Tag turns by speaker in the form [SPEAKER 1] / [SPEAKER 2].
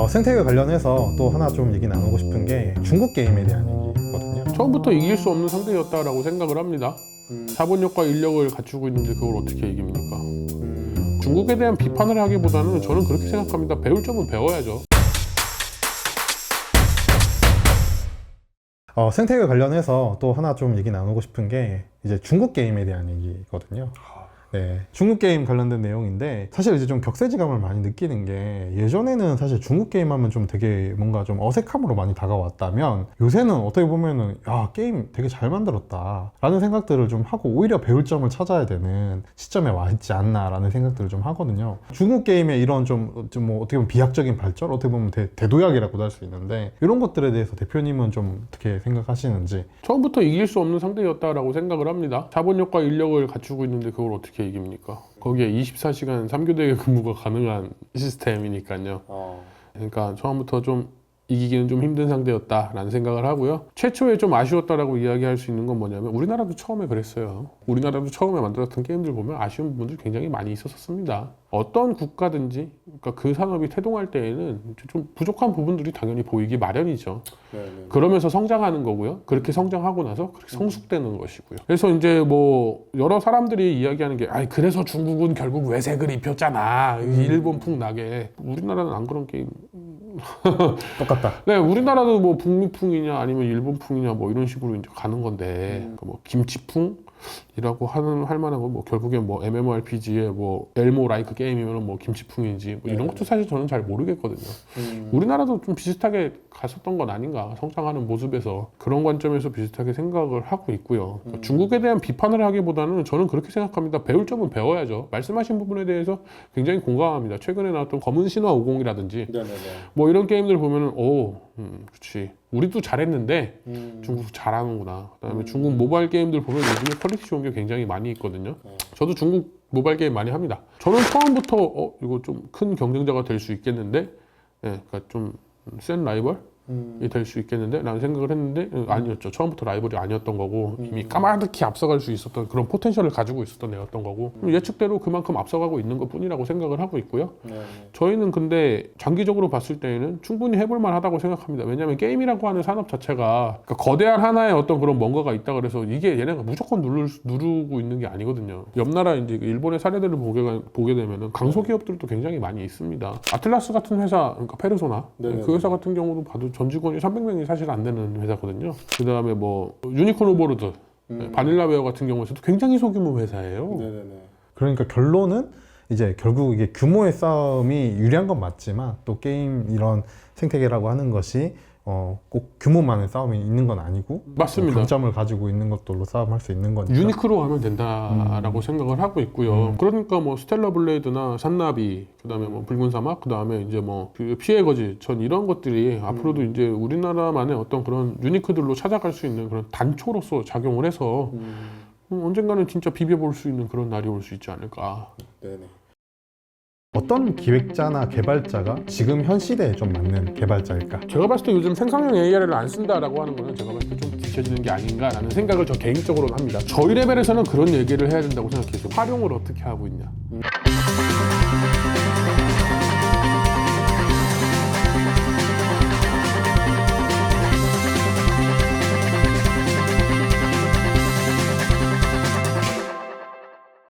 [SPEAKER 1] 생태계 관련해서 또 하나 좀 얘기 나누고 싶은 게 중국 게임에 대한 얘기거든요.
[SPEAKER 2] 처음부터 이길 수 없는 상대였다라고 생각을 합니다. 자본력과 인력을 갖추고 있는데 그걸 어떻게 이깁니까? 중국에 대한 비판을 하기보다는 저는 그렇게 생각합니다. 배울 점은 배워야죠.
[SPEAKER 1] 생태계 관련해서 또 하나 좀 얘기 나누고 싶은 게 이제 중국 게임에 대한 얘기거든요. 네, 중국 게임 관련된 내용인데 사실 이제 좀 격세지감을 많이 느끼는 게 예전에는 사실 중국 게임 하면 좀 되게 뭔가 좀 어색함으로 많이 다가왔다면 요새는 어떻게 보면은 야, 게임 되게 잘 만들었다 라는 생각들을 좀 하고 오히려 배울 점을 찾아야 되는 시점에 와 있지 않나 라는 생각들을 좀 하거든요. 중국 게임의 이런 좀 뭐 어떻게 보면 비약적인 발전, 어떻게 보면 대도약이라고도 할 수 있는데 이런 것들에 대해서 대표님은 좀 어떻게 생각하시는지.
[SPEAKER 2] 처음부터 이길 수 없는 상대였다라고 생각을 합니다. 자본력과 인력을 갖추고 있는데 그걸 어떻게 이깁니까? 거기에 24시간 3교대 근무가 가능한 시스템이니까요. 그러니까 처음부터 좀 이기기는 좀 힘든 상대였다라는 생각을 하고요. 최초에 좀 아쉬웠다라고 이야기할 수 있는 건 뭐냐면 우리나라도 처음에 그랬어요. 우리나라도 처음에 만들었던 게임들 보면 아쉬운 부분들 굉장히 많이 있었습니다. 어떤 국가든지 그러니까 그 산업이 태동할 때에는 좀 부족한 부분들이 당연히 보이기 마련이죠. 그러면서 성장하는 거고요. 그렇게 성장하고 나서 그렇게 성숙되는 것이고요. 그래서 이제 뭐 여러 사람들이 이야기하는 게 아이 그래서 중국은 결국 외색을 입혔잖아. 일본풍 나게. 우리나라는 안 그런 게임
[SPEAKER 1] 똑같다.
[SPEAKER 2] 네, 우리나라도 뭐 북미풍이냐 아니면 일본풍이냐 뭐 이런 식으로 이제 가는 건데 그러니까 뭐 김치풍이라고 할 만한 건 뭐 결국엔 뭐 MMORPG의 뭐 엘모 라이크 게임이면 뭐 김치풍인지 뭐 이런 것도 사실 저는 잘 모르겠거든요. 우리나라도 좀 비슷하게 갔었던 건 아닌가 성장하는 모습에서 그런 관점에서 비슷하게 생각을 하고 있고요. 그러니까 중국에 대한 비판을 하기보다는 저는 그렇게 생각합니다. 배울 점은 배워야죠. 말씀하신 부분에 대해서 굉장히 공감합니다. 최근에 나왔던 검은 신화 50이라든지 뭐 이런 게임들 보면은 그렇지 우리도 잘했는데 중국 잘하는구나. 그다음에 중국 모바일 게임들 보면 요즘에 퀄리티 좋은 게 굉장히 많이 있거든요. 저도 중국 모바일 게임 많이 합니다. 저는 처음부터 이거 좀 큰 경쟁자가 될 수 있겠는데, 그러니까 좀 센 라이벌이 될 수 있겠는데 라는 생각을 했는데 아니었죠. 처음부터 라이벌이 아니었던 거고 이미 까마득히 앞서갈 수 있었던 그런 포텐셜을 가지고 있었던 애였던 거고 예측대로 그만큼 앞서가고 있는 것 뿐이라고 생각을 하고 있고요. 저희는 근데 장기적으로 봤을 때에는 충분히 해볼 만하다고 생각합니다. 왜냐하면 게임이라고 하는 산업 자체가 그러니까 거대한 하나의 어떤 그런 뭔가가 있다 그래서 이게 얘네가 무조건 누르고 있는 게 아니거든요. 옆 나라 이제 일본의 사례들을 보게 되면은 강소기업들도 굉장히 많이 있습니다. 아틀라스 같은 회사, 그러니까 페르소나 그 회사 같은 경우도 봐도 전 직원이 300명이 사실 안 되는 회사거든요. 그 다음에 뭐 유니콘 오버로드, 바닐라웨어 같은 경우에서도 굉장히 소규모 회사예요.
[SPEAKER 1] 그러니까 결론은 이제 결국 이게 규모의 싸움이 유리한 건 맞지만 또 게임 이런 생태계라고 하는 것이 꼭 규모만의 싸움이 있는 건 아니고
[SPEAKER 2] 맞습니다.
[SPEAKER 1] 강점을 가지고 있는 것들로 싸움할 수 있는 거니까
[SPEAKER 2] 유니크로 하면 된다라고 생각을 하고 있고요. 그러니까 뭐 스텔라 블레이드나 산나비, 그다음에 뭐 붉은 사막, 그다음에 이제 뭐 그 피해 거짓, 전 이런 것들이 앞으로도 이제 우리나라만의 어떤 그런 유니크들로 찾아갈 수 있는 그런 단초로서 작용을 해서 언젠가는 진짜 비벼볼 수 있는 그런 날이 올 수 있지 않을까.
[SPEAKER 1] 어떤 기획자나 개발자가 지금 현 시대에 좀 맞는 개발자일까?
[SPEAKER 2] 제가 봤을 때 요즘 생성형 AI를 안 쓴다라고 하는 거는 제가 봤을 때 좀 뒤처지는 게 아닌가라는 생각을 저 개인적으로는 합니다. 저희 레벨에서는 그런 얘기를 해야 된다고 생각해요. 활용을 어떻게 하고 있냐.